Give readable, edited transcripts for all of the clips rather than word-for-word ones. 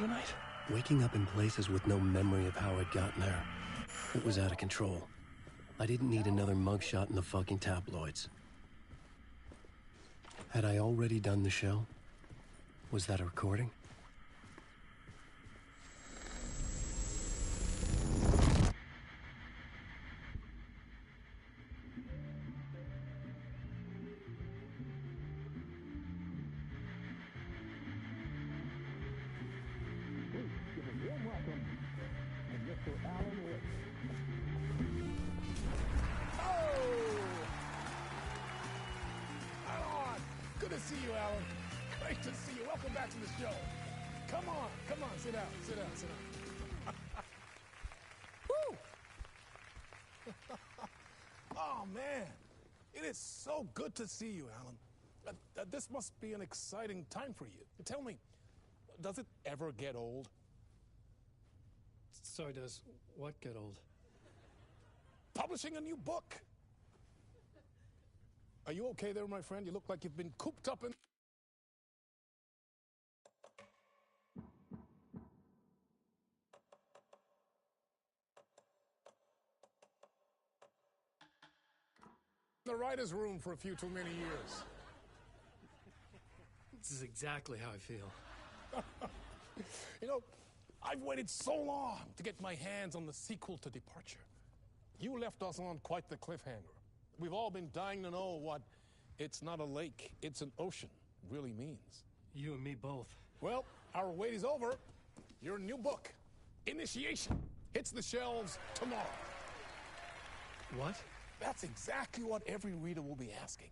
tonight? Waking up in places with no memory of how I'd gotten there. It was out of control. I didn't need another mugshot in the fucking tabloids. Had I already done the show? Was that a recording? See you, Alan. Great to see you. Welcome back to the show. Come on, sit down, sit down. Woo! Oh, man. It is so good to see you, Alan. This must be an exciting time for you. Tell me, does it ever get old? Sorry, does what get old? Publishing a new book. Are you okay there, my friend? You look like you've been cooped up in... the writer's room for a few too many years. This is exactly how I feel. You know, I've waited so long to get my hands on the sequel to Departure. You left us on quite the cliffhanger. We've all been dying to know what "it's not a lake, it's an ocean" really means. You and me both. Well, our wait is over. Your new book, Initiation, hits the shelves tomorrow. What? That's exactly what every reader will be asking.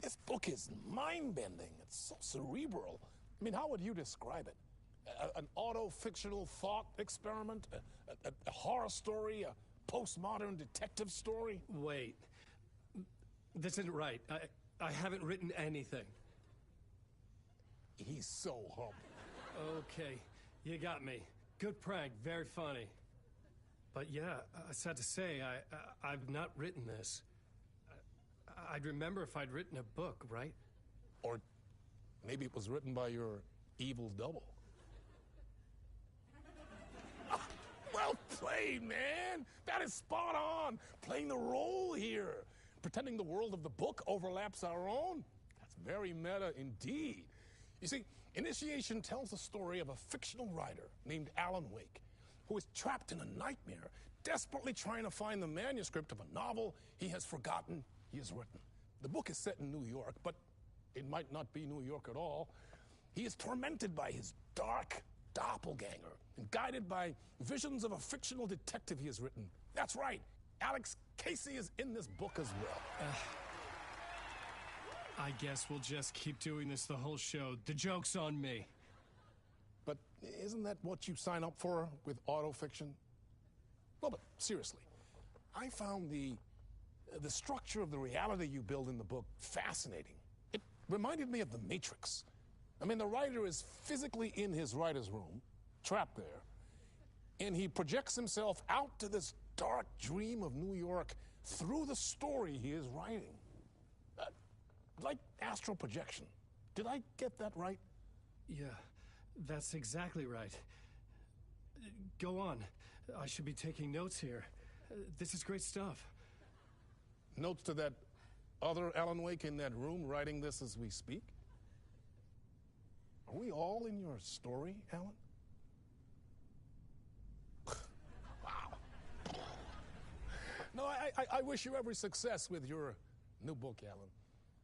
This book is mind-bending. It's so cerebral. I mean, how would you describe it? An auto-fictional thought experiment? A horror story? A postmodern detective story? Wait. This isn't right. I haven't written anything. He's so humble. Okay, you got me. Good prank, very funny. But yeah, sad to say, I've not written this. I'd remember if I'd written a book, right? Or maybe it was written by your evil double. Well played, man. That is spot on. Playing the role here. Pretending the world of the book overlaps our own. That's very meta indeed. You see, Initiation tells the story of a fictional writer named Alan Wake, who is trapped in a nightmare, desperately trying to find the manuscript of a novel he has forgotten he has written. The book is set in New York, but it might not be New York at all. He is tormented by his dark doppelganger and guided by visions of a fictional detective he has written. That's right, Alex Casey is in this book as well. I guess we'll just keep doing this the whole show. The joke's on me. But isn't that what you sign up for with autofiction? Well, but seriously, I found the structure of the reality you build in the book fascinating. It reminded me of The Matrix. I mean, the writer is physically in his writer's room, trapped there, and he projects himself out to this dark dream of New York through the story he is writing. Like astral projection. Did I get that right? Yeah, that's exactly right. Go on. I should be taking notes here. This is great stuff. Notes to that other Alan Wake in that room writing this as we speak? Are we all in your story, Alan? Wow. No, I wish you every success with your new book, Alan.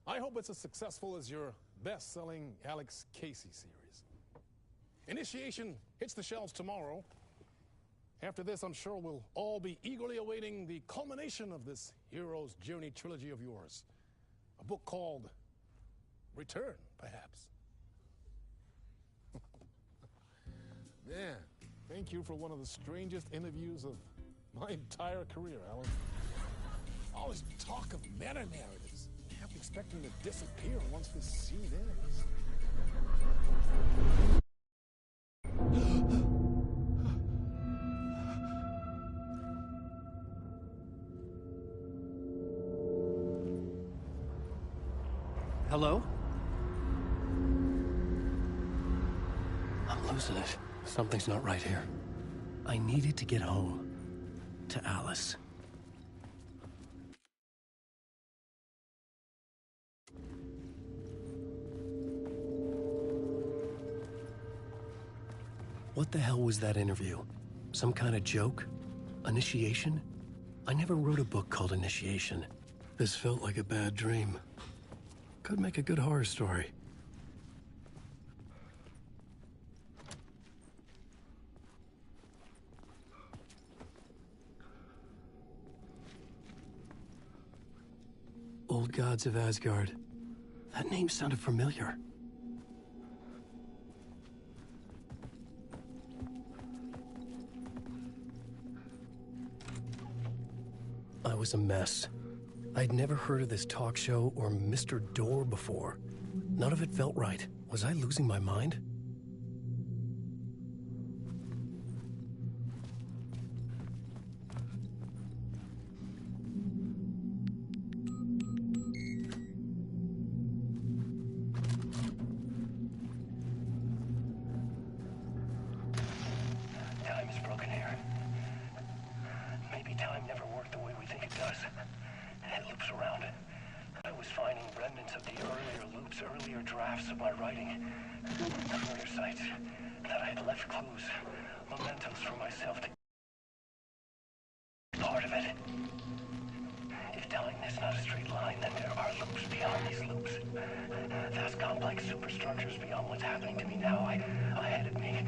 I hope it's as successful as your best-selling Alex Casey series. Initiation hits the shelves tomorrow. After this, I'm sure we'll all be eagerly awaiting the culmination of this hero's journey trilogy of yours. A book called Return, perhaps. Man, thank you for one of the strangest interviews of my entire career, Alan. All this talk of meta-narratives. I'm expecting to disappear once this scene ends. Hello? I'm losing it. Something's not right here. I needed to get home. To Alice. What the hell was that interview? Some kind of joke? Initiation? I never wrote a book called Initiation. This felt like a bad dream. Could make a good horror story. Old Gods of Asgard. That name sounded familiar. I was a mess. I'd never heard of this talk show or Mr. Door before. None of it felt right. Was I losing my mind? Time is broken here. Maybe time never worked the way we think it does. It loops around. I was finding remnants of the earlier loops, earlier drafts of my writing. Murder sites that I had left clues, mementos for myself to be part of it. If time is not a straight line, then there are loops beyond these loops. Vast complex superstructures beyond what's happening to me now, ahead of me.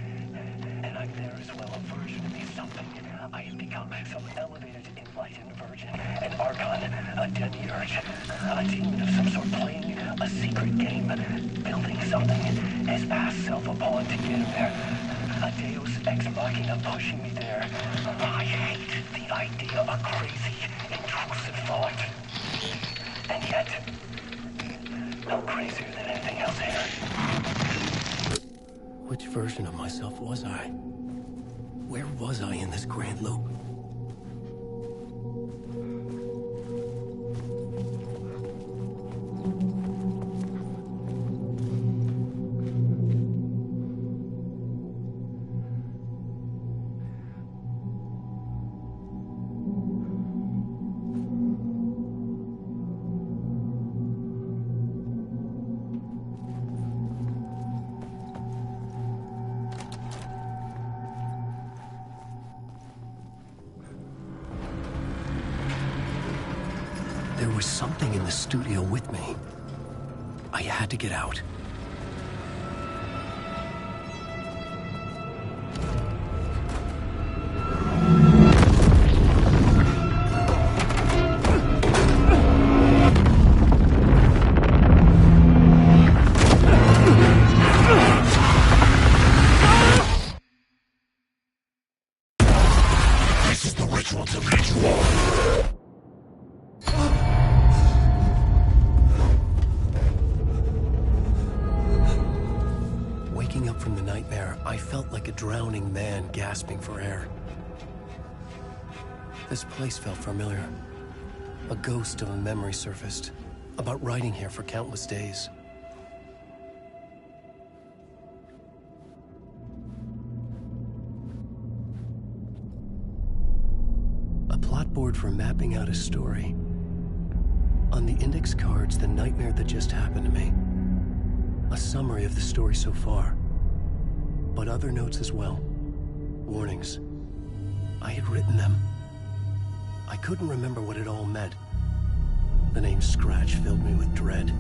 And I'm there as well, a version of me, something I have become, some elevated, enlightened virgin, an archon, a demiurge, a demon of some sort, playing a secret game, building something, as past self upon to get there, a deus ex machina pushing me there. I hate the idea of crazy, intrusive thought. And yet, no crazier than anything else here. Which version of myself was I? Where was I in this grand loop? There was something in the studio with me. I had to get out. This is the ritual to lead you on. Waking up from the nightmare, I felt like a drowning man gasping for air. This place felt familiar. A ghost of a memory surfaced, about writing here for countless days. A plot board for mapping out a story. On the index cards, the nightmare that just happened to me. A summary of the story so far, but other notes as well. Warnings. I had written them. I couldn't remember what it all meant. The name Scratch filled me with dread.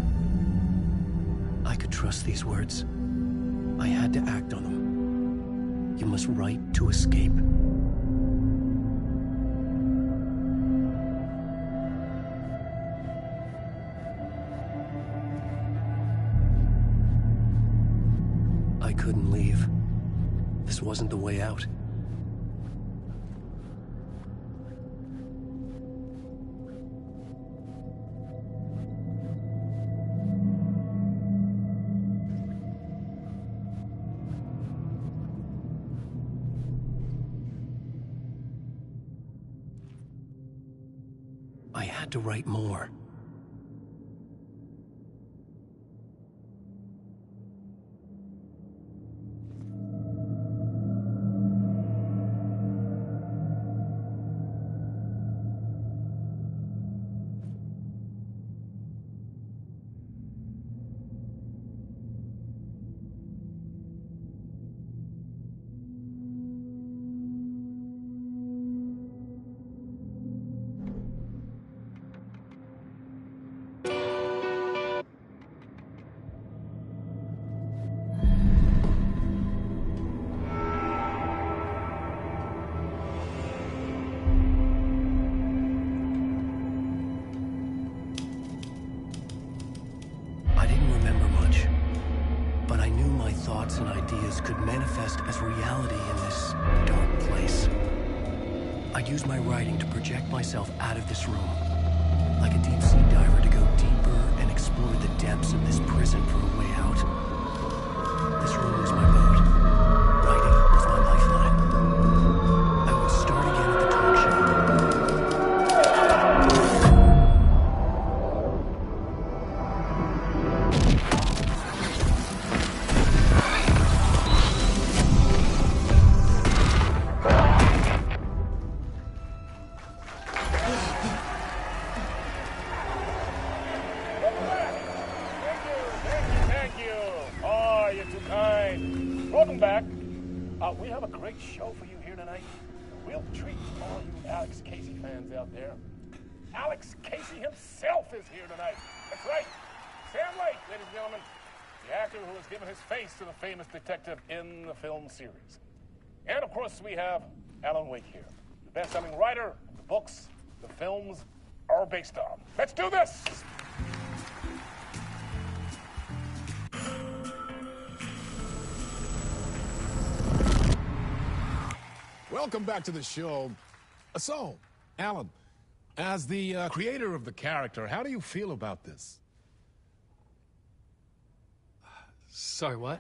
I could trust these words. I had to act on them. You must write to escape. I couldn't leave. This wasn't the way out. I had to write more. thoughts and ideas could manifest as reality in this dark place. I'd use my writing to project myself out of this room, like a deep-sea diver to go deeper and explore the depths of this prison for a way out. This room was my boat. Writing was my lifeline. I would start again at the talk Welcome back. We have a great show for you here tonight. Real treat for all you Alex Casey fans out there. Alex Casey himself is here tonight. That's right. Sam Lake, ladies and gentlemen, the actor who has given his face to the famous detective in the film series. And, of course, we have Alan Wake here, the best-selling writer of the books the films are based on. Let's do this! Welcome back to the show. So, Alan, as the creator of the character, how do you feel about this? Sorry, what?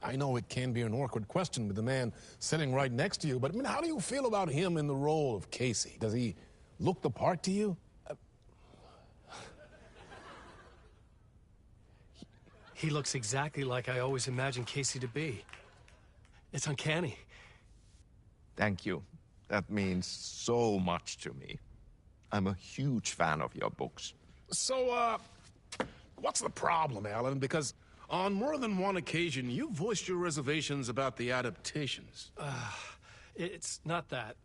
I know it can be an awkward question with the man sitting right next to you, but I mean, how do you feel about him in the role of Casey? Does he look the part to you? He looks exactly like I always imagined Casey to be. It's uncanny. Thank you. That means so much to me. I'm a huge fan of your books. So, what's the problem, Alan? Because on more than one occasion, you voiced your reservations about the adaptations. It's not that.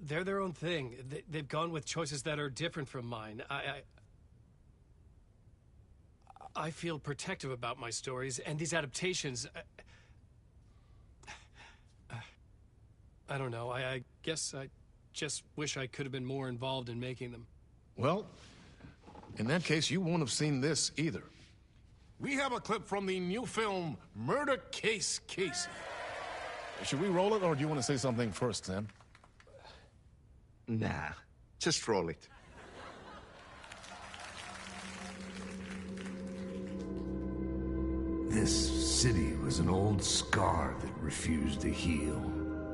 They're their own thing. They've gone with choices that are different from mine. I feel protective about my stories, and these adaptations... I don't know. I guess I just wish I could have been more involved in making them. Well, in that case, you won't have seen this either. We have a clip from the new film, Murder Case Casey. Should we roll it, or do you want to say something first, Sam? Nah, just roll it. This city was an old scar that refused to heal.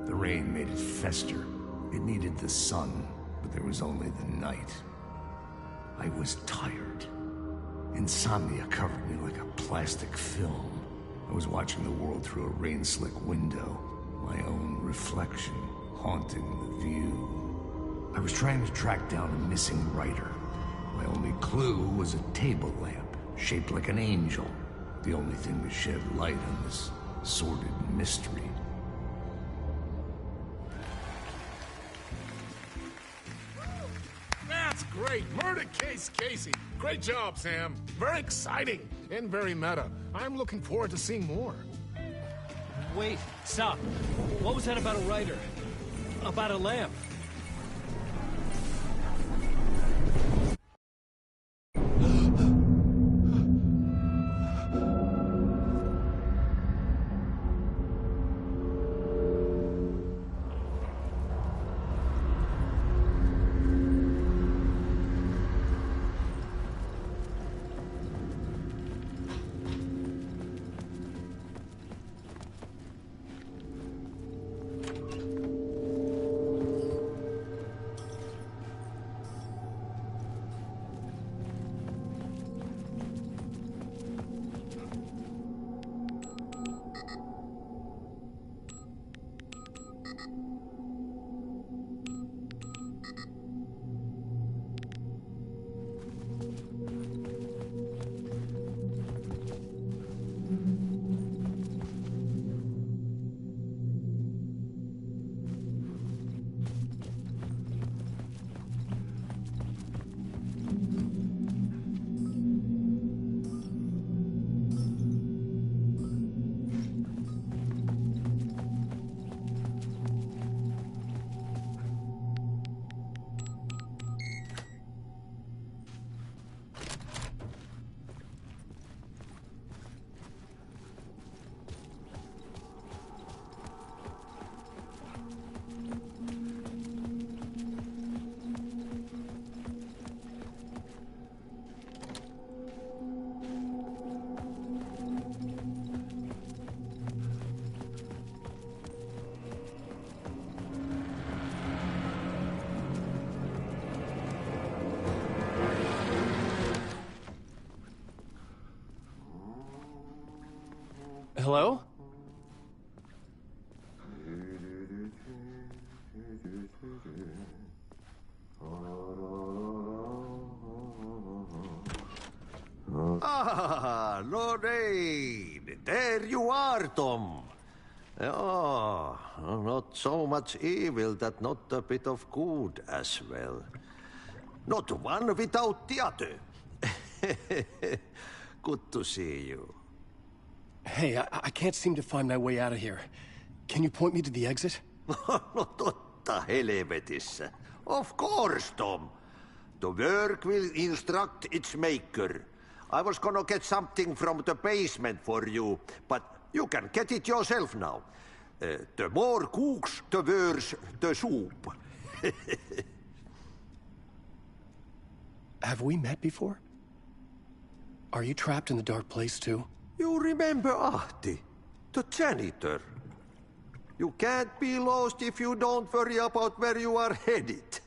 The rain made it fester. It needed the sun, but there was only the night. I was tired. Insomnia covered me like a plastic film. I was watching the world through a rain-slick window, my own reflection haunting the view. I was trying to track down a missing writer. My only clue was a table lamp, shaped like an angel, the only thing to shed light on this sordid mystery. That's great. Murder Case Casey. Great job, Sam. Very exciting and very meta. I'm looking forward to seeing more. Wait, stop. What was that about a writer? About a lamp? Hello? Ah, Lorraine! There you are, Tom. Oh, not so much evil that not a bit of good as well. Not one without the other. Good to see you. Hey, I can't seem to find my way out of here. Can you point me to the exit? No totta helvetissä. Of course, Tom. The work will instruct its maker. I was gonna get something from the basement for you, but you can get it yourself now. The more cooks, the worse the soup. Have we met before? Are you trapped in the dark place too? You remember Ahti, the janitor. You can't be lost if you don't worry about where you are headed.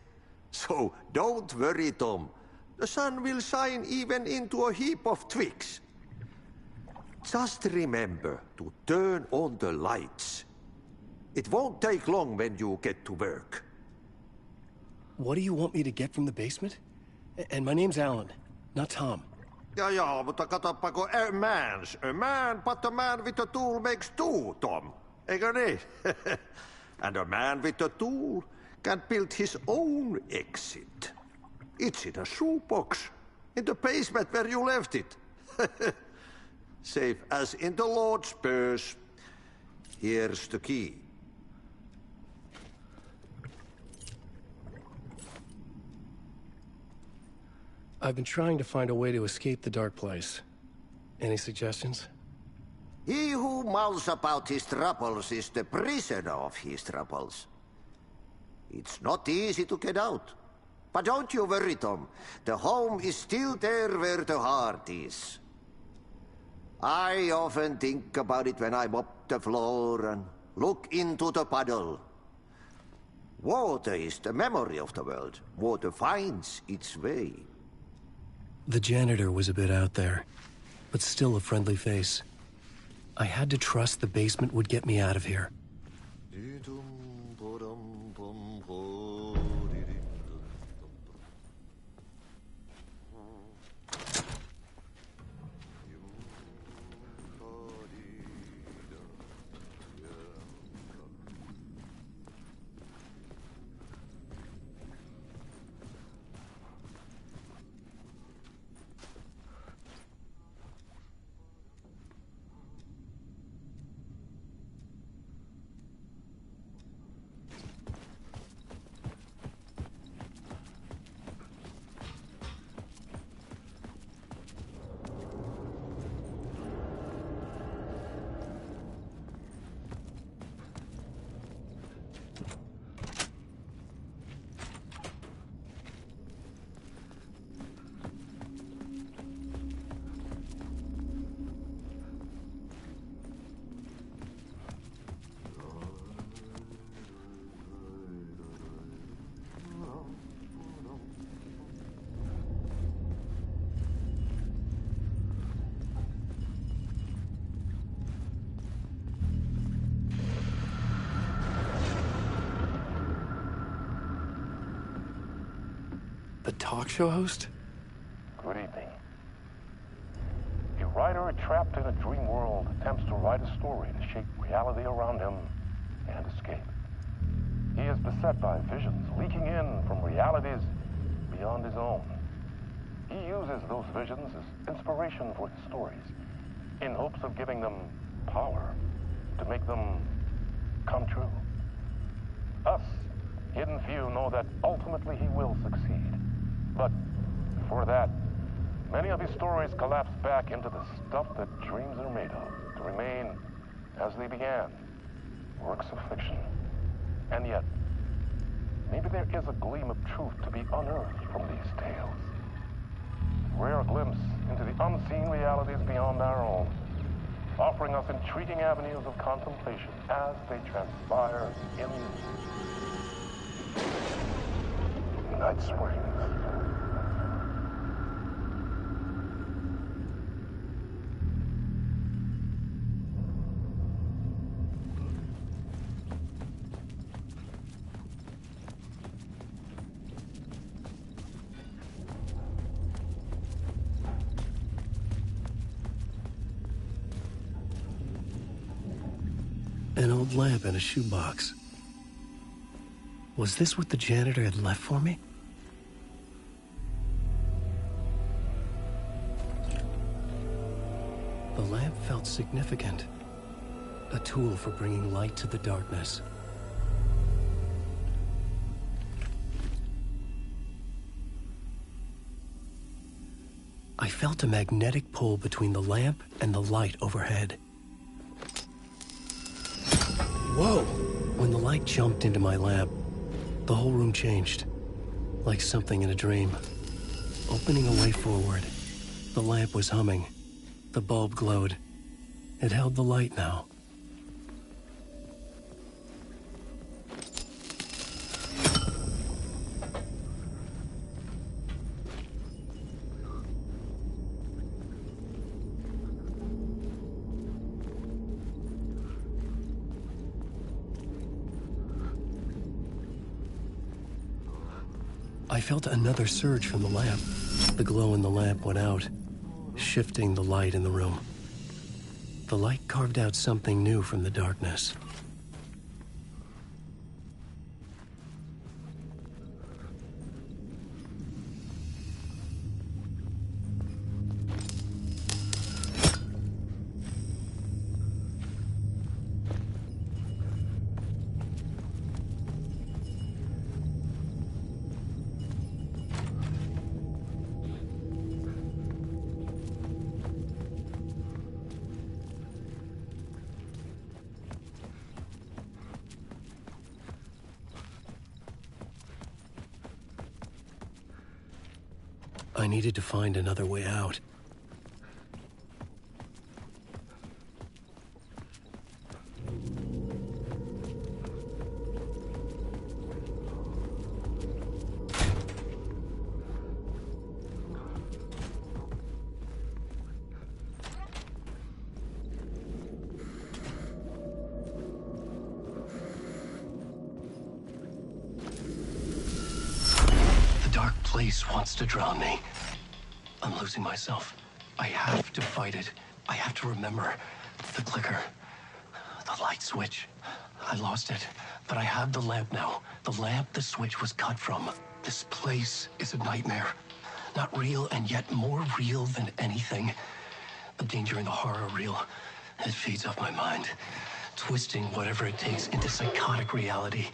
So don't worry, Tom. The sun will shine even into a heap of twigs. Just remember to turn on the lights. It won't take long when you get to work. What do you want me to get from the basement? And my name's Alan, not Tom. Ja, mutta katoppa kun a man, but a man with a tool makes two, Tom. Eikö niin? And a man with a tool can build his own exit. It's in a shoebox, in the basement where you left it. Safe as in the Lord's purse. Here's the key. I've been trying to find a way to escape the dark place. Any suggestions? He who mouths about his troubles is the prisoner of his troubles. It's not easy to get out. But don't you worry, Tom. The home is still there where the heart is. I often think about it when I mop the floor and look into the puddle. Water is the memory of the world. Water finds its way. The janitor was a bit out there, but still a friendly face. I had to trust the basement would get me out of here. The talk show host? Good evening. A writer trapped in a dream world attempts to write a story to shape reality around him and escape. He is beset by visions leaking in from realities beyond his own. He uses those visions as inspiration for his stories, in hopes of giving them power to make them come true. Us, hidden few, know that ultimately he will succeed. But before that, many of his stories collapse back into the stuff that dreams are made of, to remain as they began, works of fiction. And yet, maybe there is a gleam of truth to be unearthed from these tales. A rare glimpse into the unseen realities beyond our own, offering us intriguing avenues of contemplation as they transpire in Night Springs. An old lamp in a shoebox. Was this what the janitor had left for me? The lamp felt significant. A tool for bringing light to the darkness. I felt a magnetic pull between the lamp and the light overhead. Whoa! When the light jumped into my lamp, the whole room changed, like something in a dream. Opening a way forward, the lamp was humming. The bulb glowed. It held the light now. I felt another surge from the lamp. The glow in the lamp went out, shifting the light in the room. The light carved out something new from the darkness. I needed to find another way out. The dark place wants to drown me. I'm losing myself. I have to fight it. I have to remember. The clicker. The light switch. I lost it. But I have the lamp now. The lamp the switch was cut from. This place is a nightmare. Not real, and yet more real than anything. The danger and the horror are real. It feeds off my mind. Twisting whatever it takes into psychotic reality.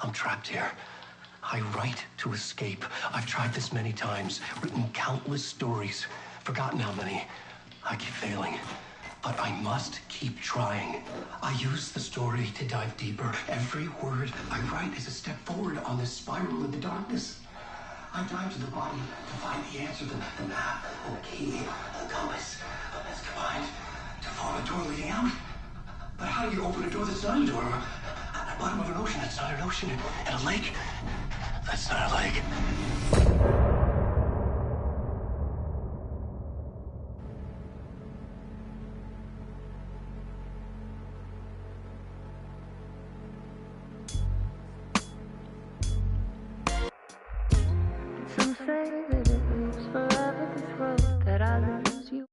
I'm trapped here. I write to escape. I've tried this many times, written countless stories, forgotten how many. I keep failing, but I must keep trying. I use the story to dive deeper. Every word I write is a step forward on this spiral in the darkness. I dive to the body to find the answer, the map, and the key, the compass. It's combined to form a door leading out. But how do you open a door that's not a door? At the bottom of an ocean that's not an ocean, and a lake that's not a lake. Some say that it was forever this road that I lose you.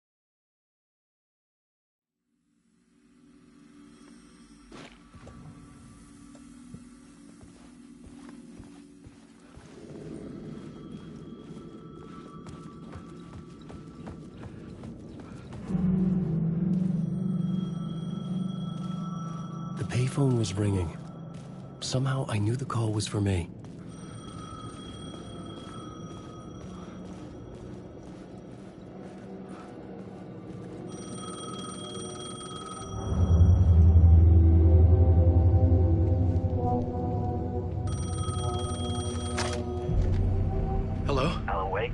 The payphone was ringing. Somehow I knew the call was for me. Hello? Alan Wake?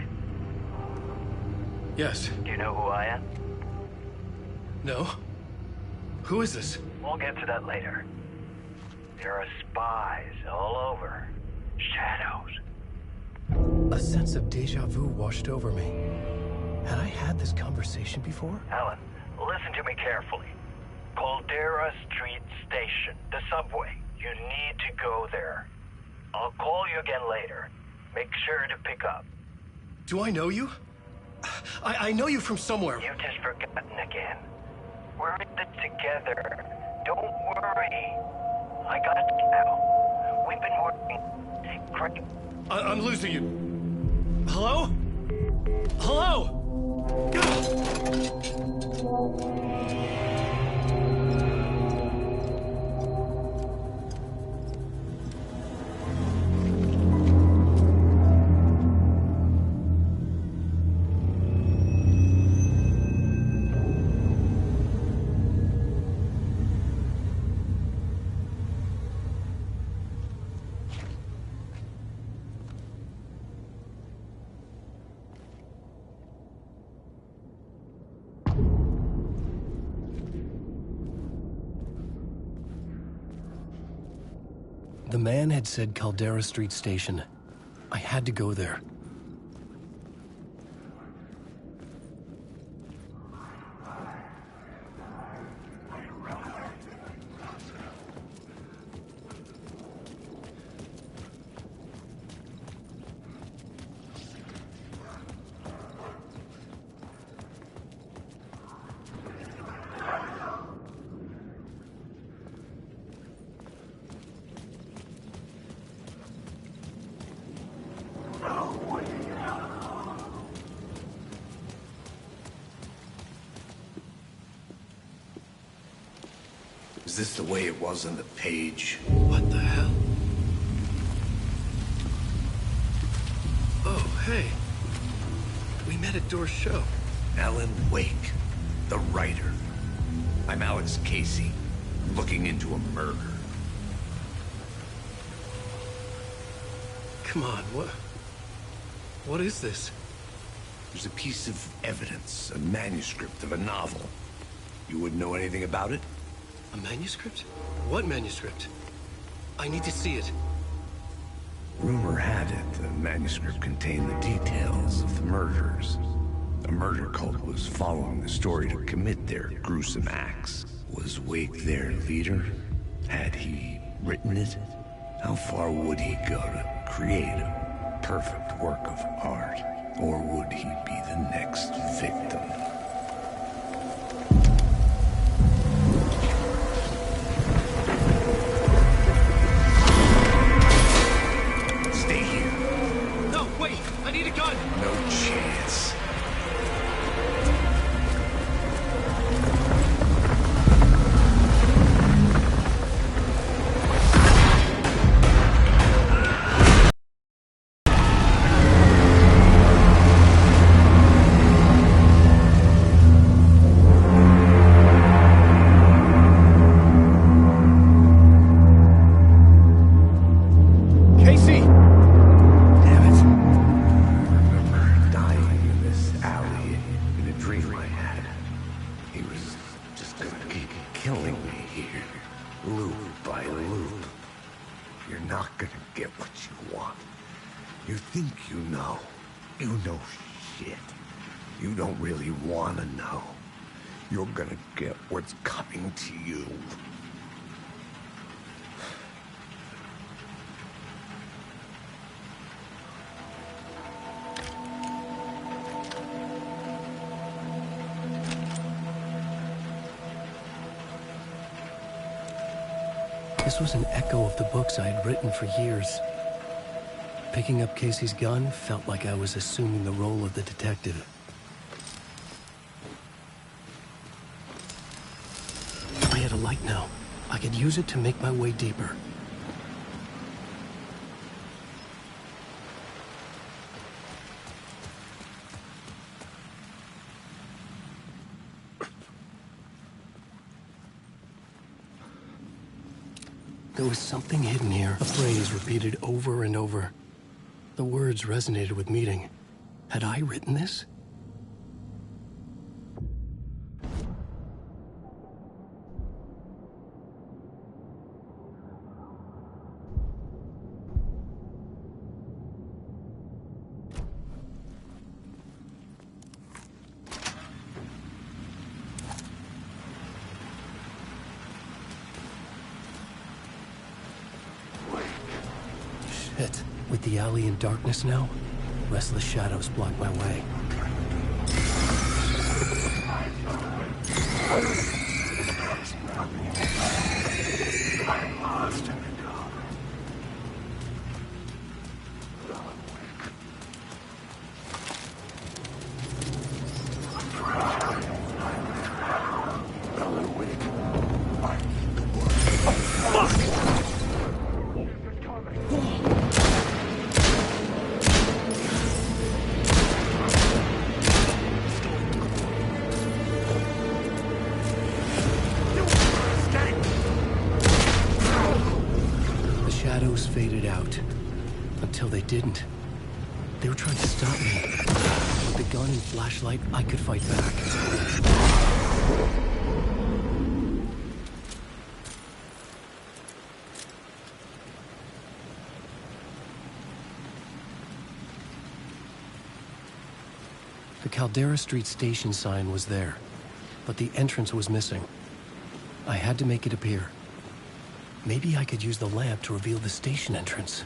Yes. Do you know who I am? No? Who is this? We'll get to that later. There are spies all over. Shadows. A sense of deja vu washed over me. Had I had this conversation before? Alan, listen to me carefully. Caldera Street Station, the subway. You need to go there. I'll call you again later. Make sure to pick up. Do I know you? I know you from somewhere. You've just forgotten again. We're in it together. Don't worry. I got you now. We've been working. Great. I'm losing you. Hello? Hello? The man had said Caldera Street Station. I had to go there. Is this the way it was on the page? What the hell? Oh, hey. We met at Door's show. Alan Wake, the writer. I'm Alex Casey, looking into a murder. Come on, what is this? There's a piece of evidence, a manuscript of a novel. You wouldn't know anything about it? A manuscript? What manuscript? I need to see it. Rumor had it the manuscript contained the details of the murders. A murder cult was following the story to commit their gruesome acts. Was Wake their leader? Had he written it? How far would he go to create a perfect work of art? Or would he be the next victim? Stay here. No, wait! I need a gun! No chance. Casey! Damn it. I remember dying in this alley in a dream I had. He was just gonna keep killing me here, loop by loop. You're not gonna get what you want. You think you know. You know shit. You don't really wanna know. You're gonna get what's coming to you. This was an echo of the books I had written for years. Picking up Casey's gun felt like I was assuming the role of the detective. I had a light now. I could use it to make my way deeper. There was something hidden here, a phrase repeated over and over. The words resonated with meaning. Had I written this? Shit. With the alley in darkness now, restless shadows block my way. Until they didn't. They were trying to stop me. With the gun and flashlight, I could fight back. The Caldera Street station sign was there, but the entrance was missing. I had to make it appear. Maybe I could use the lamp to reveal the station entrance.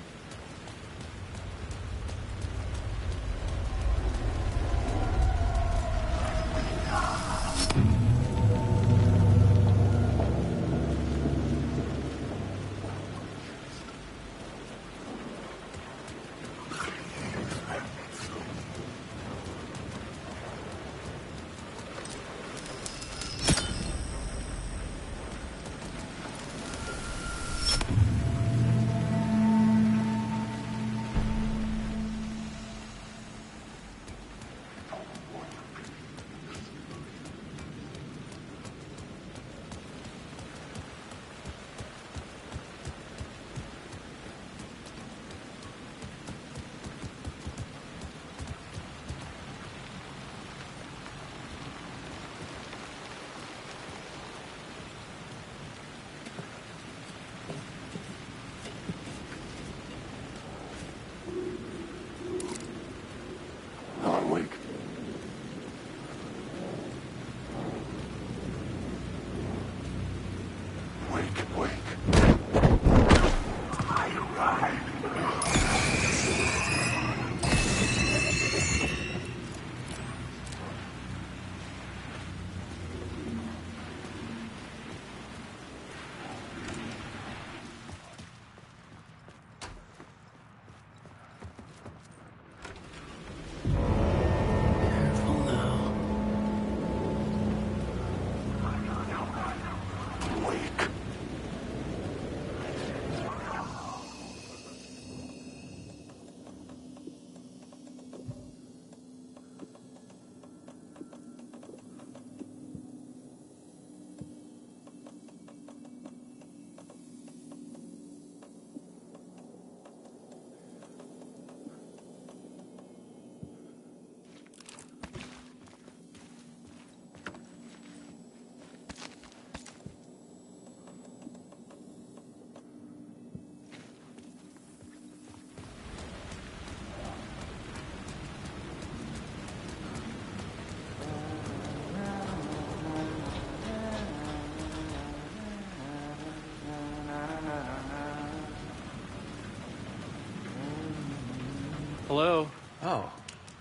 Hello? Oh.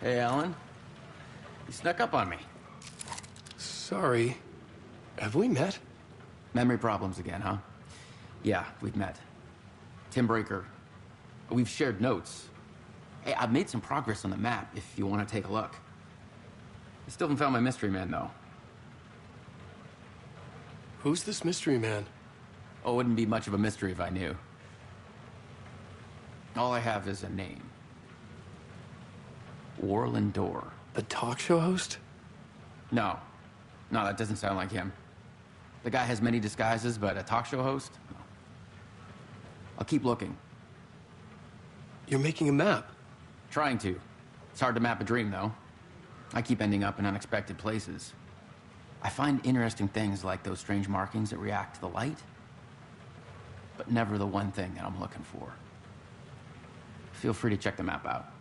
Hey, Alan. You snuck up on me. Sorry. Have we met? Memory problems again, huh? Yeah, we've met. Tim Breaker. We've shared notes. Hey, I've made some progress on the map if you want to take a look. I still haven't found my mystery man, though. Who's this mystery man? Oh, it wouldn't be much of a mystery if I knew. All I have is a name. Warlin Door. The talk show host? No. No, that doesn't sound like him. The guy has many disguises, but a talk show host? No. I'll keep looking. You're making a map? Trying to. It's hard to map a dream, though. I keep ending up in unexpected places. I find interesting things like those strange markings that react to the light, but never the one thing that I'm looking for. Feel free to check the map out.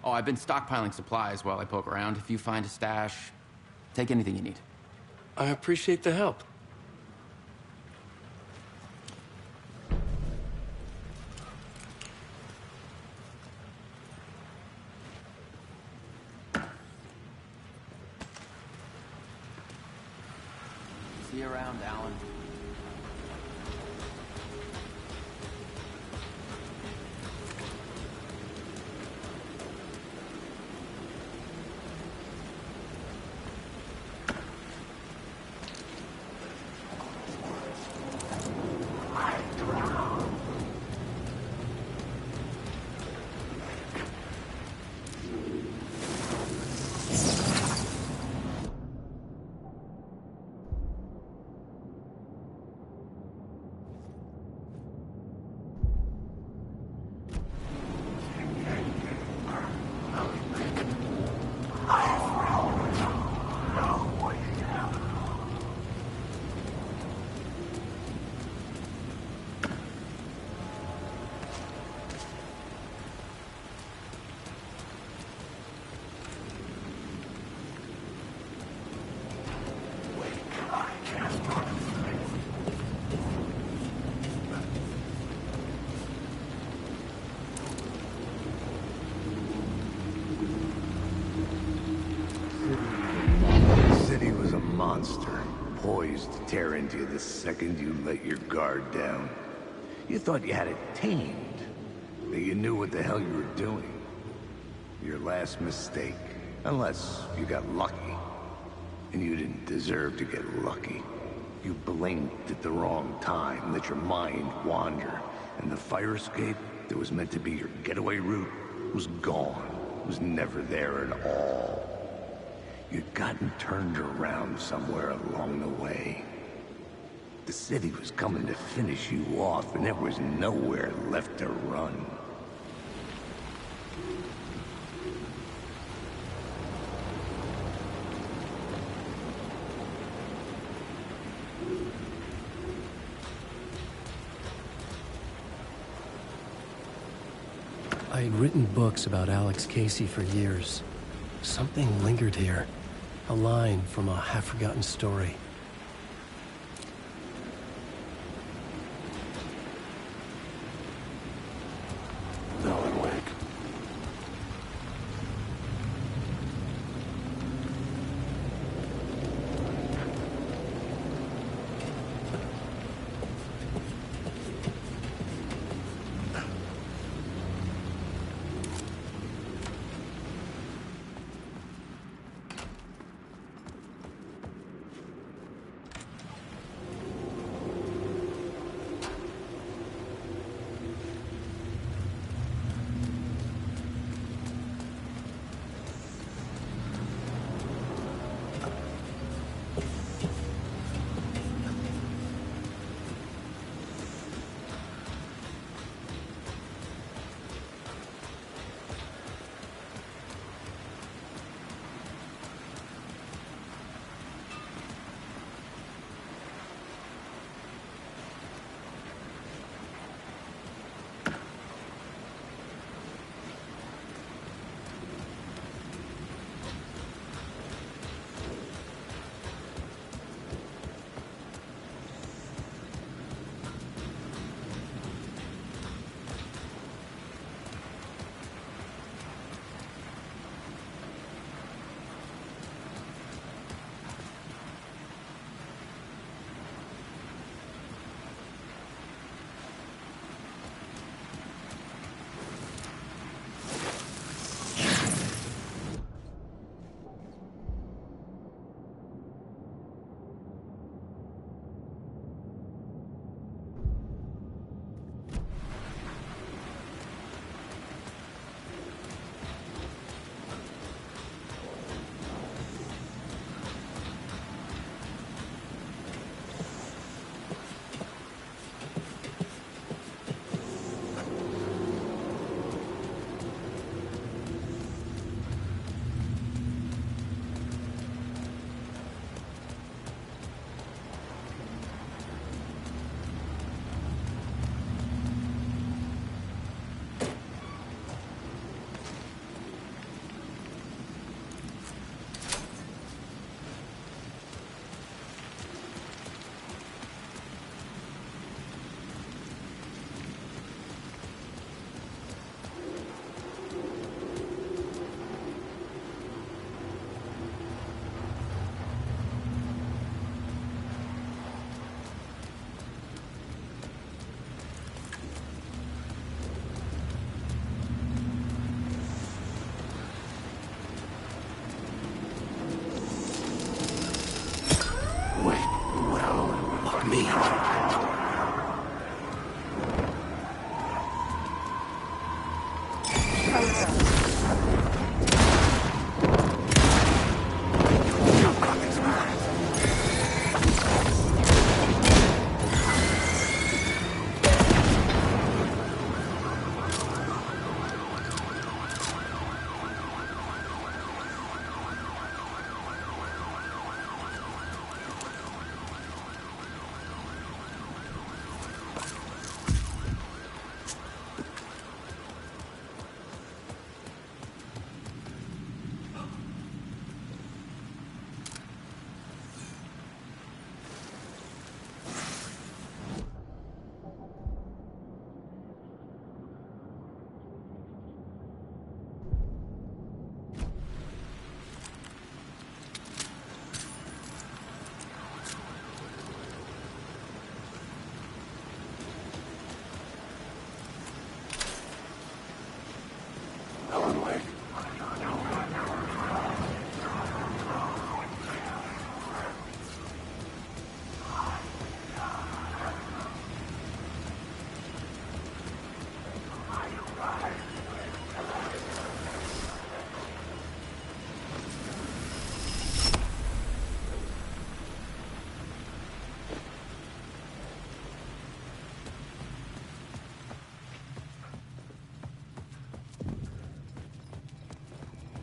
Oh, I've been stockpiling supplies while I poke around. If you find a stash, take anything you need. I appreciate the help. See you around, Alan. tear into you the second you let your guard down. You thought you had it tamed, that you knew what the hell you were doing. Your last mistake, unless you got lucky. And you didn't deserve to get lucky. You blinked at the wrong time, let your mind wander, and the fire escape that was meant to be your getaway route was gone, was never there at all. You'd gotten turned around somewhere along the way. The city was coming to finish you off, and there was nowhere left to run. I had written books about Alex Casey for years. Something lingered here. A line from a half-forgotten story. Alan Wake.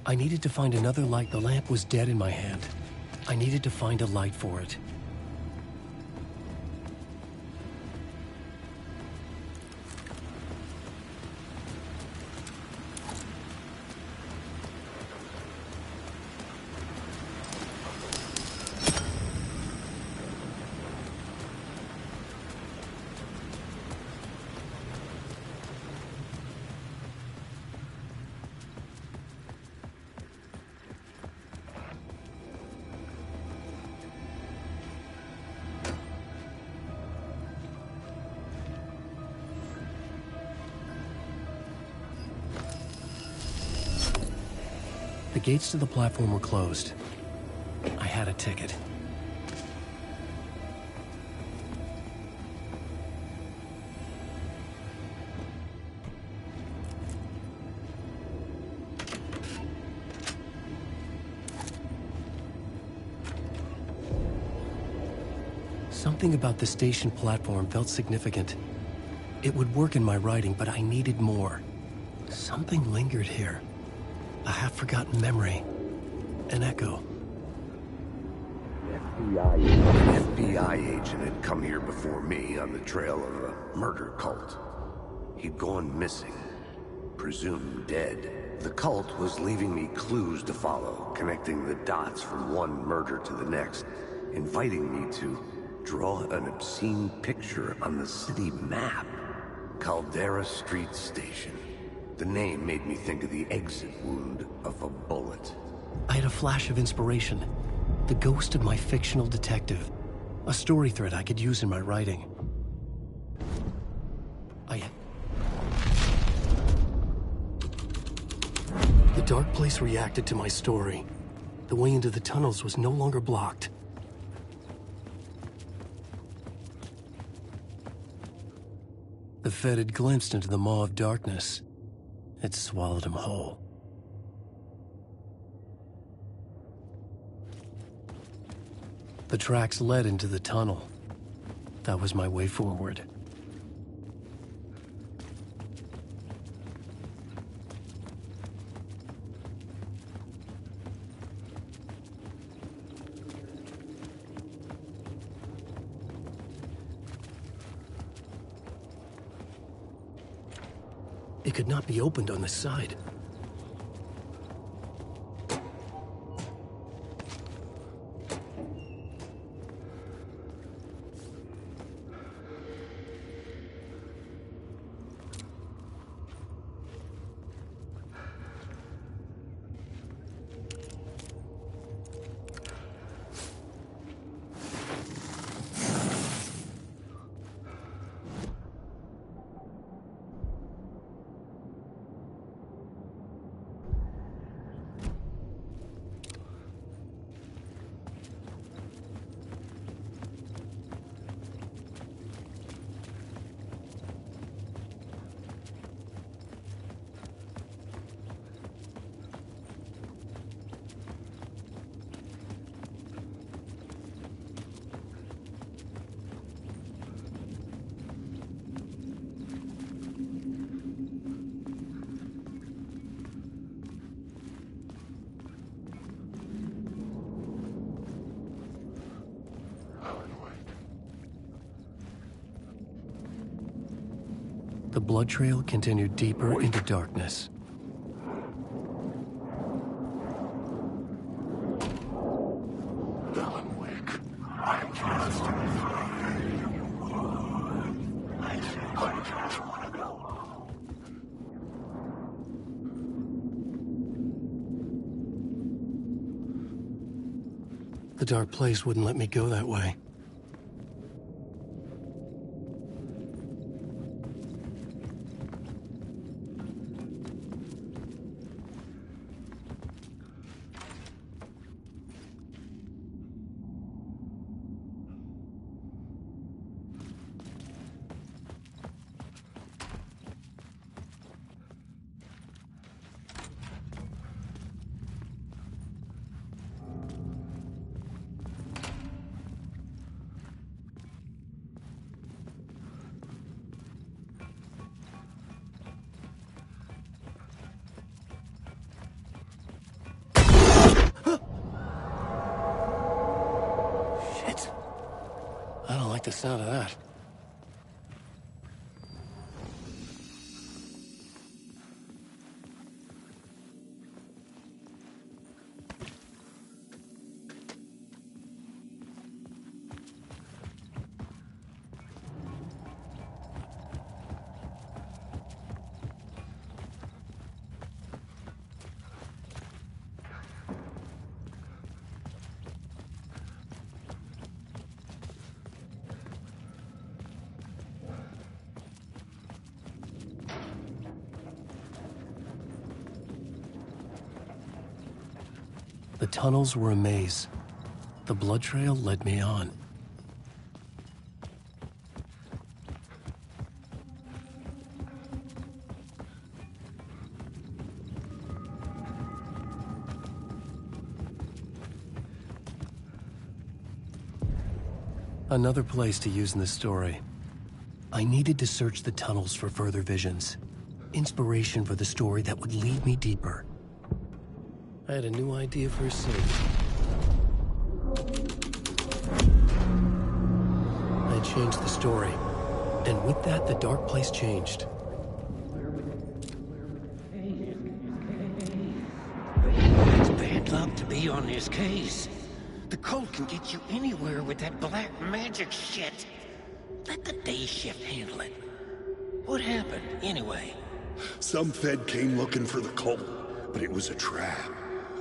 I needed to find another light. The lamp was dead in my hand. I needed to find a light for it. The gates to the platform were closed. I had a ticket. Something about the station platform felt significant. It would work in my writing, but I needed more. Something lingered here. A half-forgotten memory. An echo. An FBI agent had come here before me on the trail of a murder cult. He'd gone missing, presumed dead. The cult was leaving me clues to follow, connecting the dots from one murder to the next, inviting me to draw an obscene picture on the city map. Caldera Street Station. The name made me think of the exit wound of a bullet. I had a flash of inspiration. The ghost of my fictional detective. A story thread I could use in my writing. The dark place reacted to my story. The way into the tunnels was no longer blocked. The Fed had glimpsed into the maw of darkness. It swallowed him whole. The tracks led into the tunnel. That was my way forward. It could not be opened on this side. The blood trail continued deeper into darkness. Alan Wake, I just want to go. The dark place wouldn't let me go that way. the sound of that. The tunnels were a maze. The blood trail led me on. Another place to use in the story. I needed to search the tunnels for further visions. Inspiration for the story that would lead me deeper. I had a new idea for a scene. I changed the story, and with that, the dark place changed. It's bad luck to be on this case. The cult can get you anywhere with that black magic shit. Let the day shift handle it. What happened, anyway? Some Fed came looking for the cult, but it was a trap.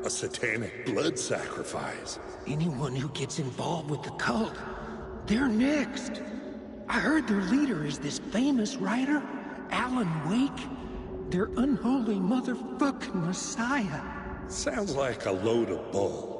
A satanic blood sacrifice. Anyone who gets involved with the cult, they're next. I heard their leader is this famous writer, Alan Wake. Their unholy motherfucking messiah. Sounds like a load of bull.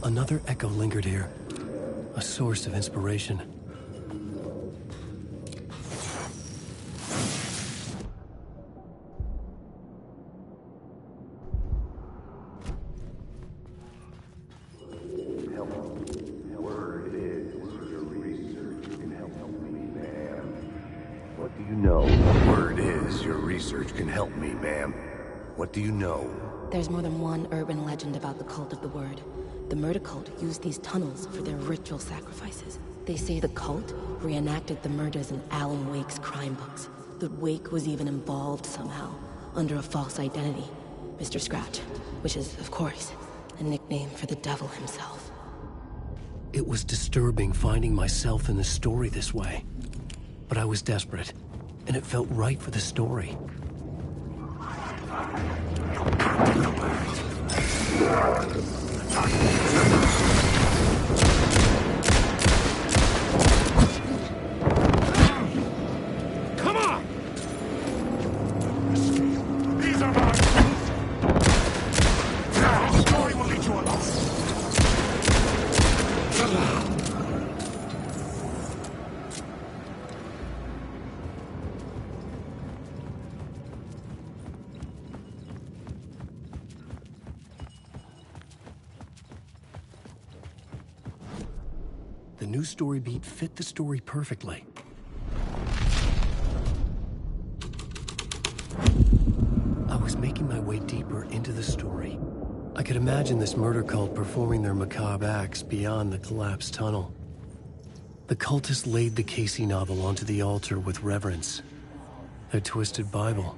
Another echo lingered here, a source of inspiration. What do you know? Word is, your research can help me, ma'am. What do you know? There's more than one urban legend about the Cult of the Word. The murder cult used these tunnels for their ritual sacrifices. They say the cult reenacted the murders in Alan Wake's crime books. That Wake was even involved somehow, under a false identity. Mr. Scratch, which is, of course, a nickname for the devil himself. It was disturbing finding myself in the story this way. But I was desperate, and it felt right for the story. Come on! These are mine! The story will lead you along. The new story beat fit the story perfectly. I was making my way deeper into the story. I could imagine this murder cult performing their macabre acts beyond the collapsed tunnel. The cultists laid the Casey novel onto the altar with reverence. Their twisted Bible.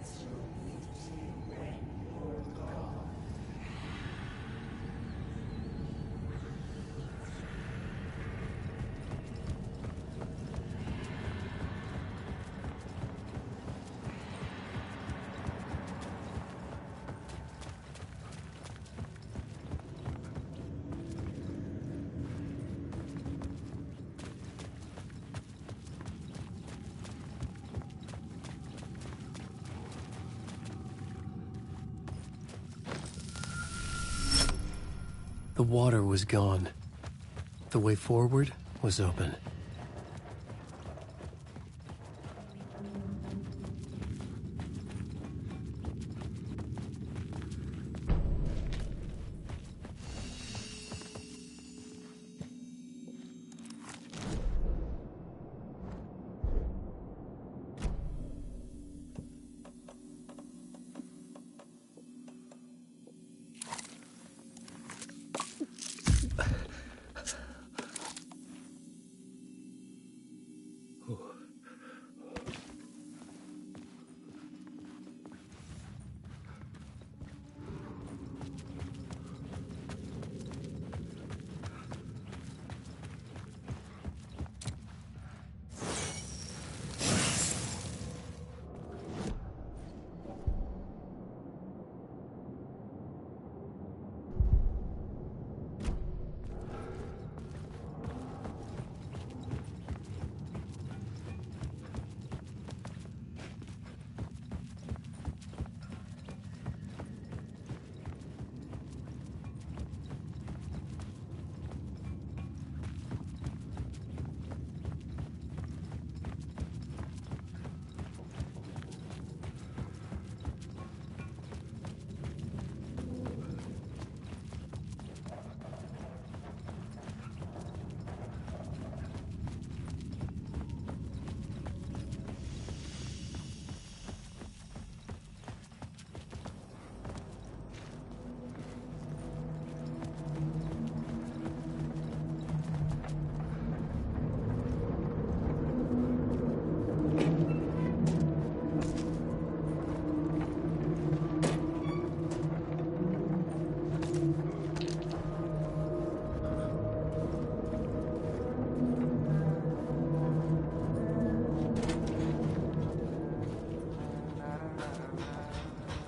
The water was gone. The way forward was open.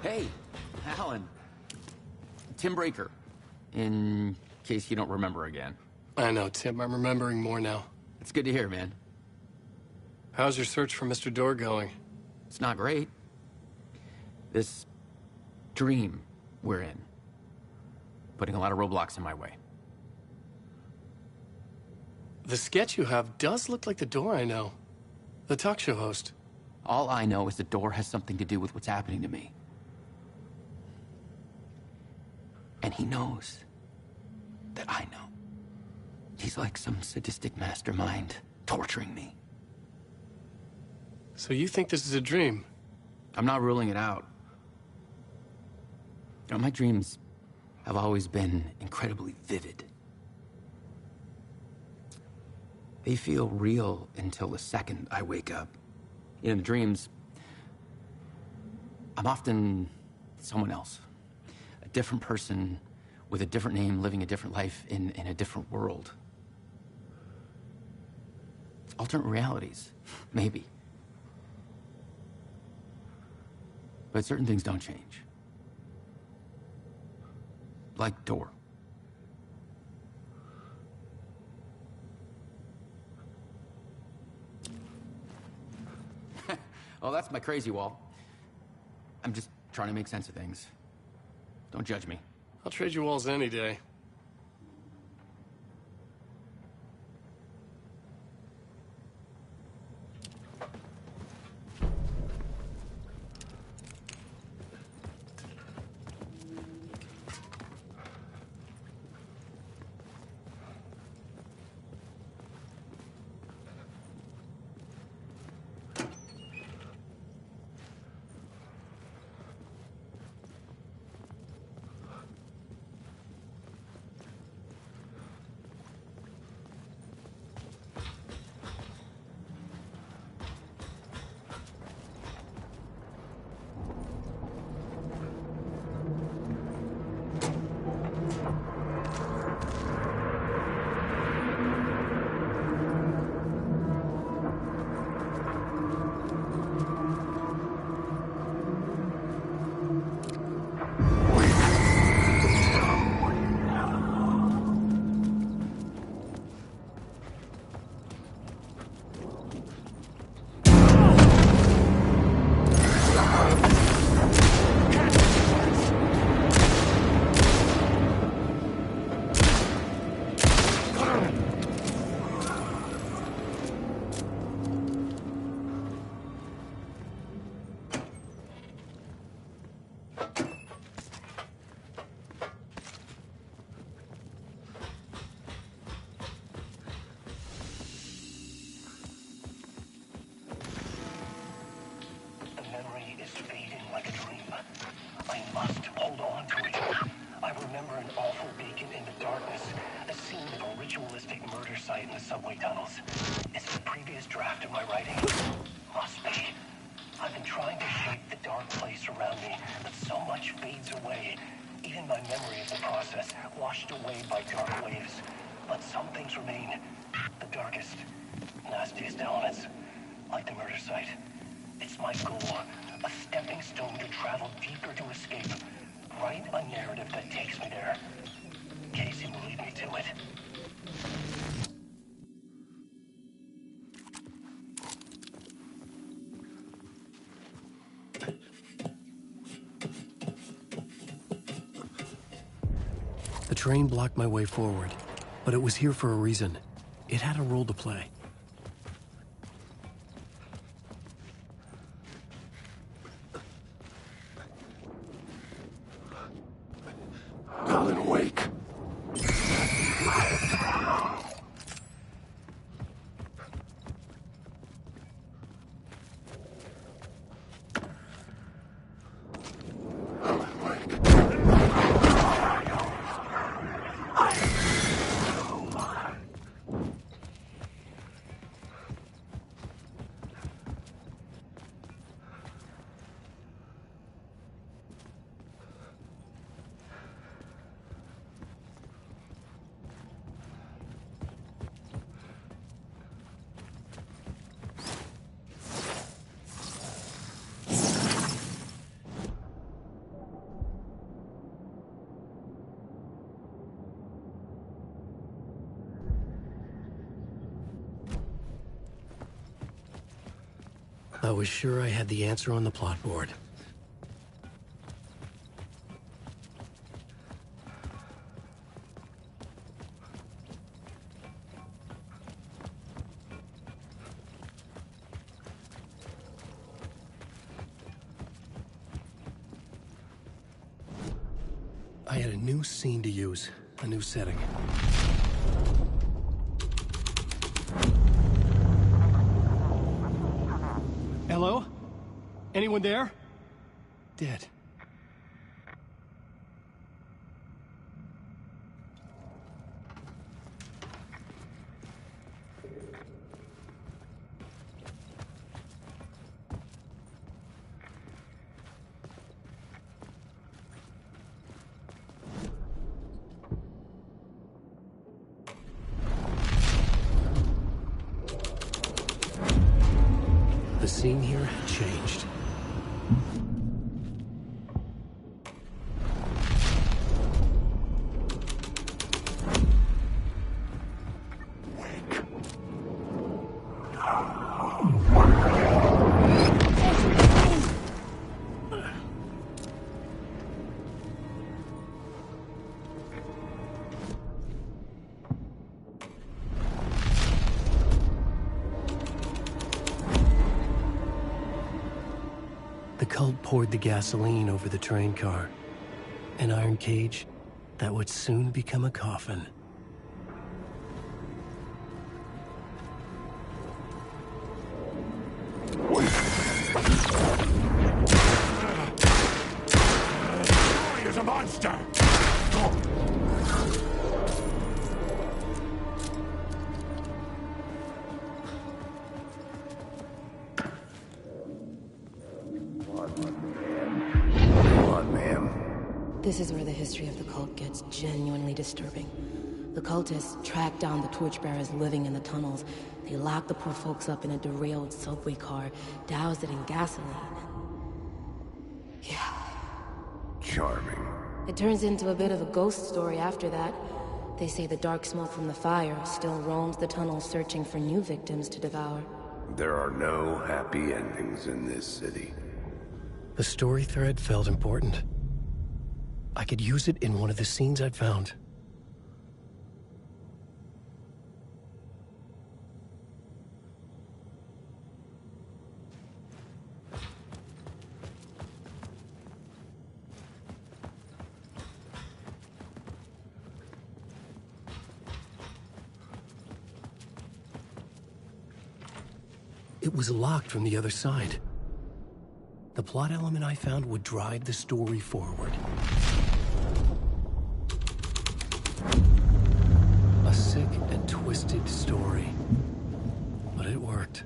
Hey, Alan. Tim Breaker, in case you don't remember again. I know, Tim. I'm remembering more now. It's good to hear, man. How's your search for Mr. Door going? It's not great. This dream we're in, putting a lot of roadblocks in my way. The sketch you have does look like the Door I know. The talk show host. All I know is the Door has something to do with what's happening to me. And he knows that I know. He's like some sadistic mastermind torturing me. So you think this is a dream? I'm not ruling it out. You know, my dreams have always been incredibly vivid. They feel real until the second I wake up. In the dreams, I'm often someone else. A different person with a different name, living a different life in a different world. Alternate realities, maybe. But certain things don't change. Like Door. Oh, that's my crazy wall. I'm just trying to make sense of things. Don't judge me. I'll trade you walls any day. murder site in the subway tunnels. Is it a previous draft of my writing? Must be. I've been trying to shape the dark place around me, but so much fades away. Even my memory of the process washed away by dark waves. But some things remain. The darkest, nastiest elements, like the murder site. It's my goal, a stepping stone to travel deeper to escape. Write a narrative that takes me there. Casey will lead me to it. The train blocked my way forward, but it was here for a reason. It had a role to play. Alan, awake. I was sure I had the answer on the plot board. I had a new scene to use, a new setting. Hello? Anyone there? Dead. The scene here had changed. The cult poured the gasoline over the train car. An iron cage that would soon become a coffin. He's a monster! This is where the history of the cult gets genuinely disturbing. The cultists tracked down the torchbearers living in the tunnels. They locked the poor folks up in a derailed subway car, doused it in gasoline. Yeah. Charming. It turns into a bit of a ghost story after that. They say the dark smoke from the fire still roams the tunnels searching for new victims to devour. There are no happy endings in this city. The story thread felt important. I could use it in one of the scenes I'd found. It was locked from the other side. The plot element I found would drive the story forward. A A sick and twisted story. But it worked.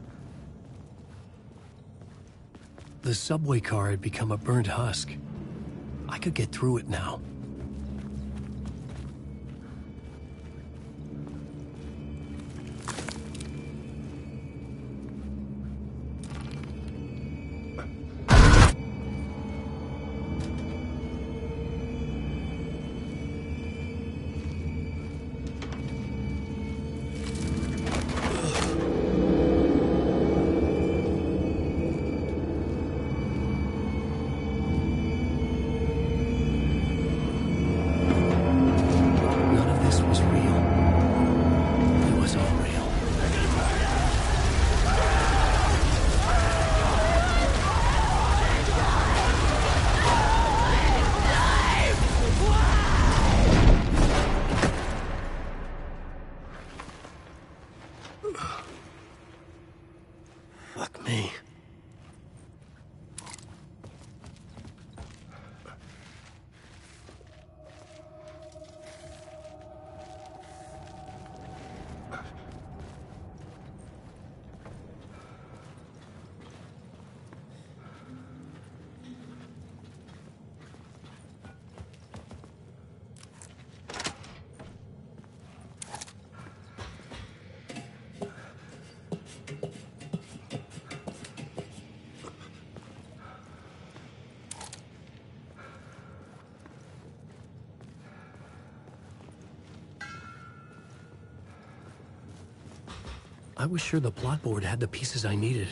The subway car had become a burnt husk. I could get through it now. Fuck me. I was sure the plot board had the pieces I needed.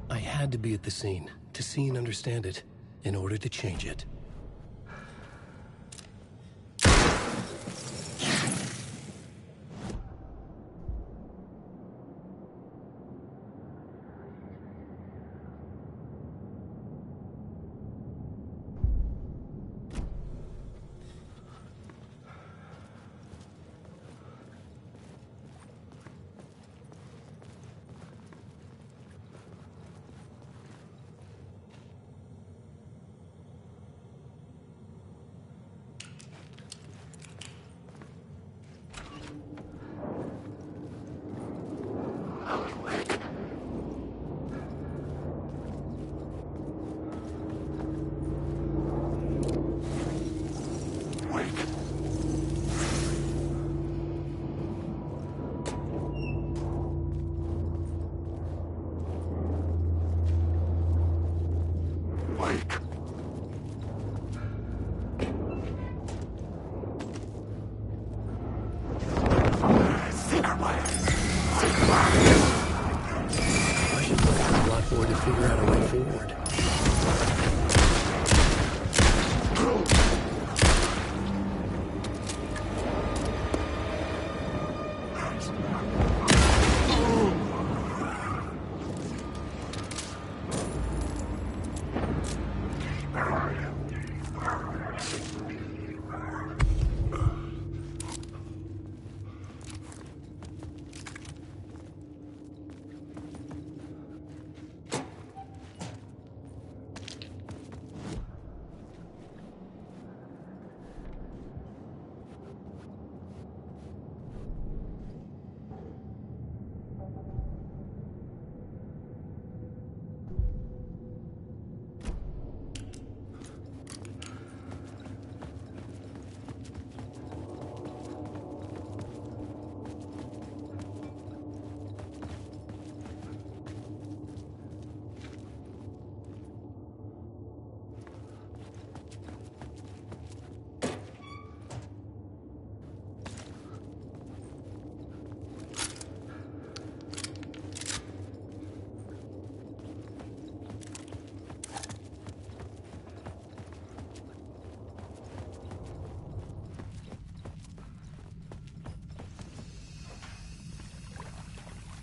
I had to be at the scene, to see and understand it, in order to change it.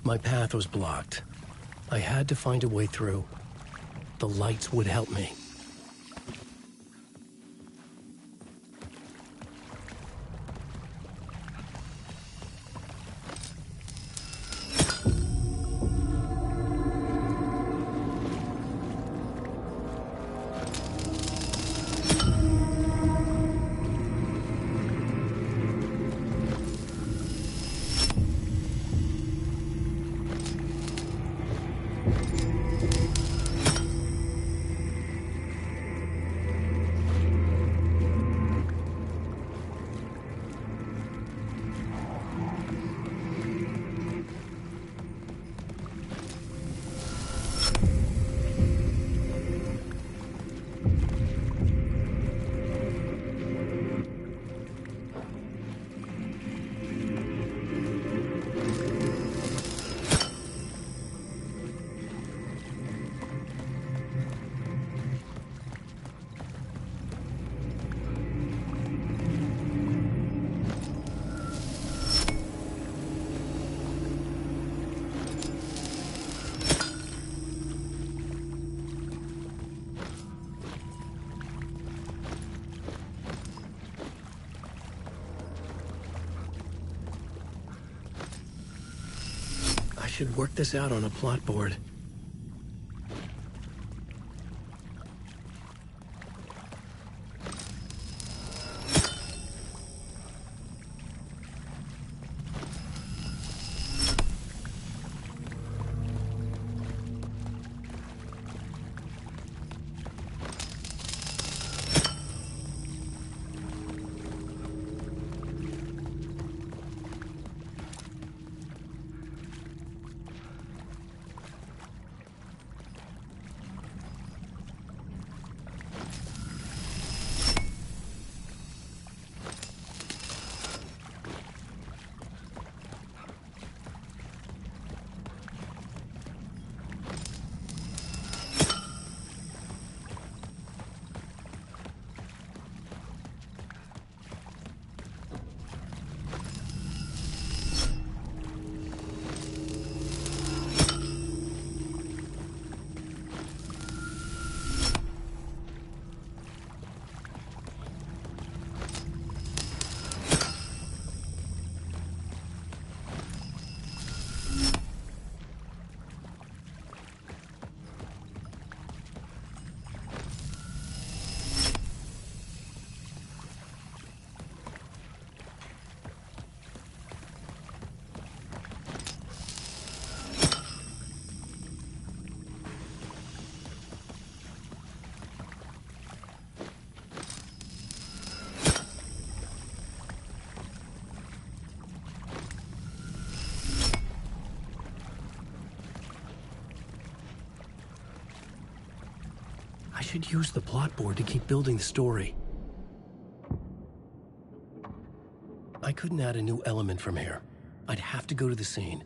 My path was blocked. I had to find a way through. The lights would help me. should work this out on a plot board. I should use the plot board to keep building the story. I couldn't add a new element from here. I'd have to go to the scene.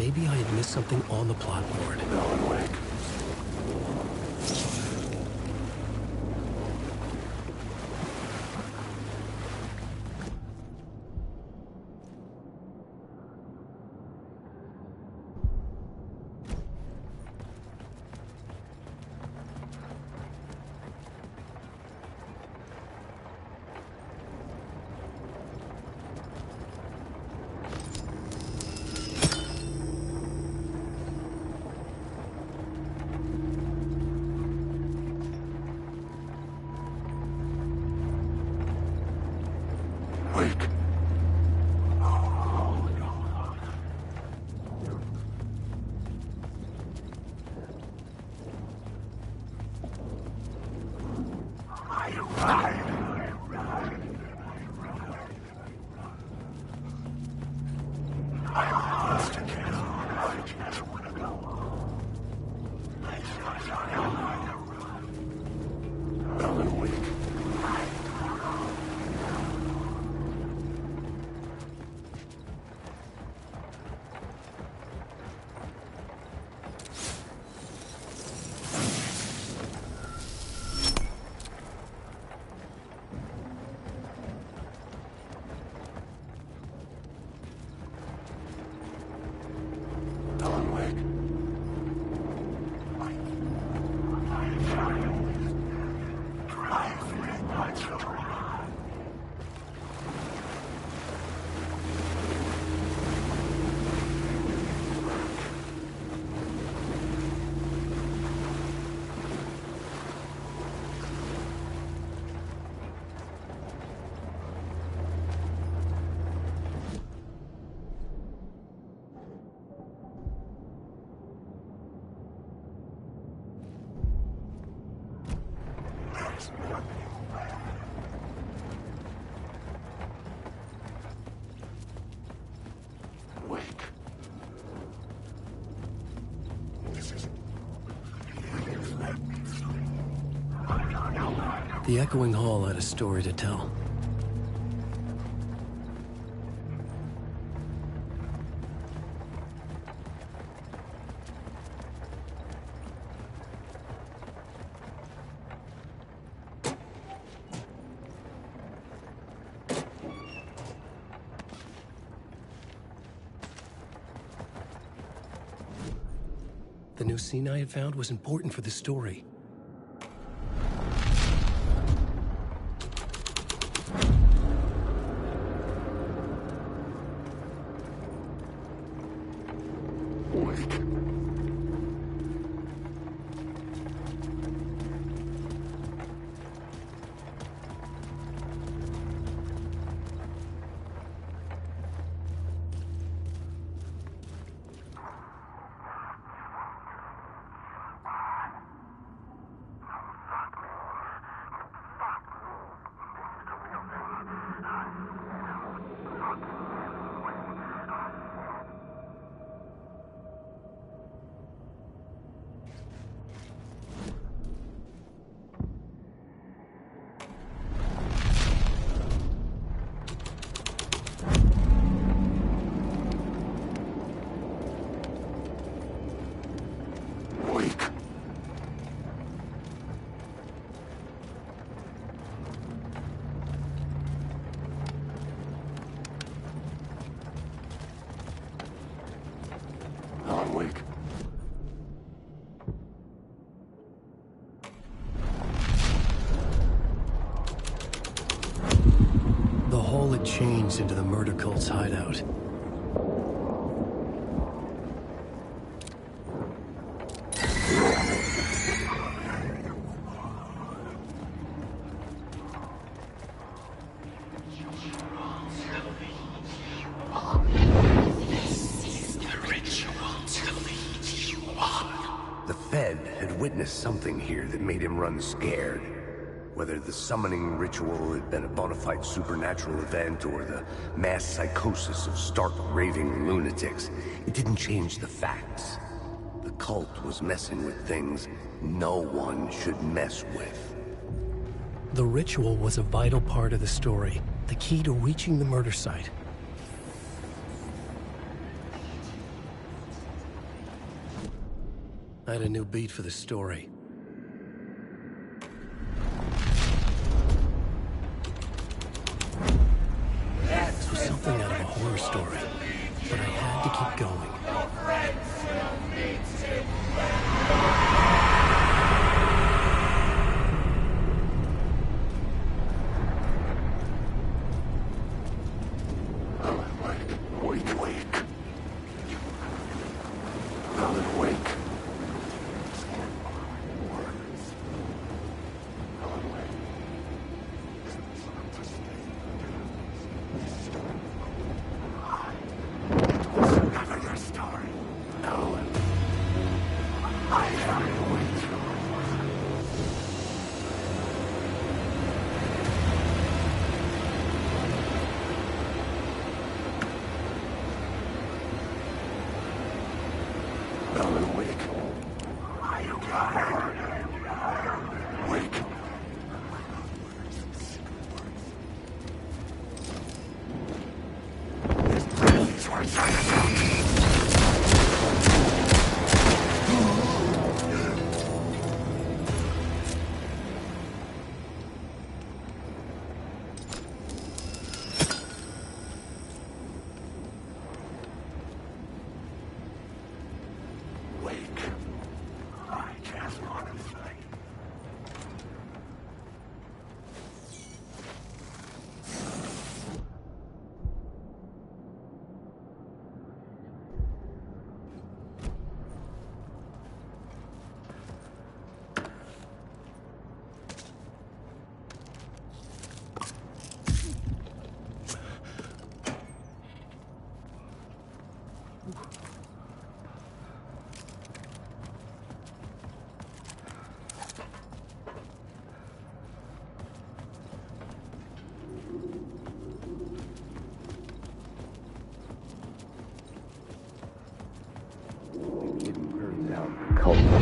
Maybe I had missed something on the plot board. No, Wake. The echoing hall had a story to tell. The new scene I had found was important for the story. Changed into the murder cult's hideout. The Fed had witnessed something here that made him run scared. Whether the summoning ritual had been a bona fide supernatural event or the mass psychosis of stark raving lunatics, it didn't change the facts. The cult was messing with things no one should mess with. The ritual was a vital part of the story, the key to reaching the murder site. I had a new beat for the story. Something out of a horror story, but I had to keep going.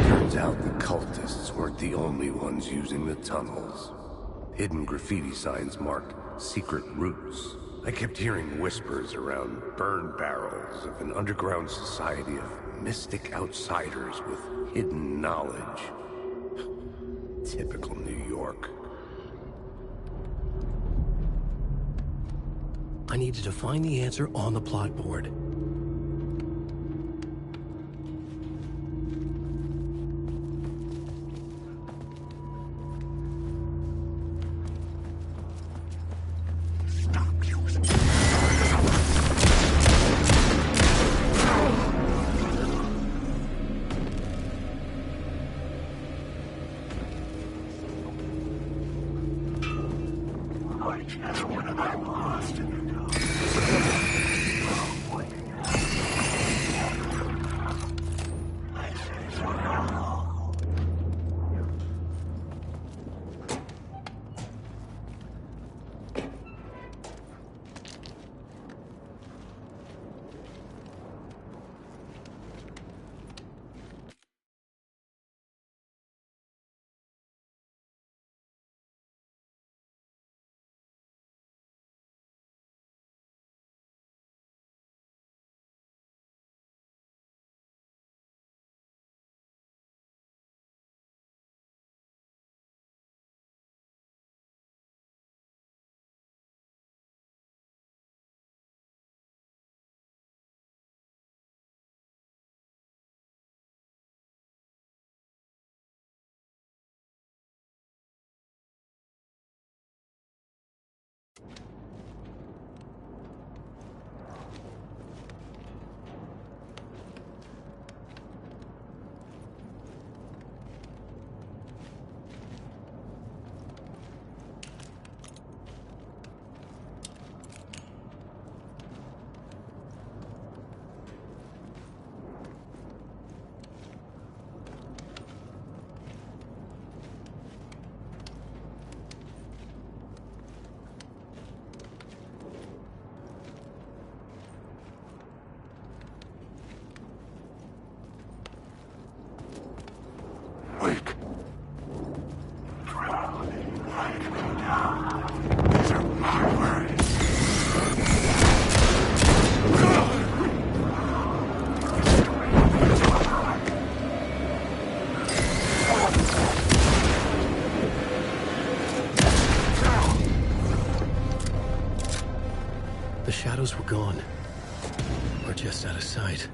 Turns out the cultists weren't the only ones using the tunnels. Hidden graffiti signs marked secret routes. I kept hearing whispers around burn barrels of an underground society of mystic outsiders with hidden knowledge. Typical New York. I needed to find the answer on the plot board. The shadows were gone, or just out of sight.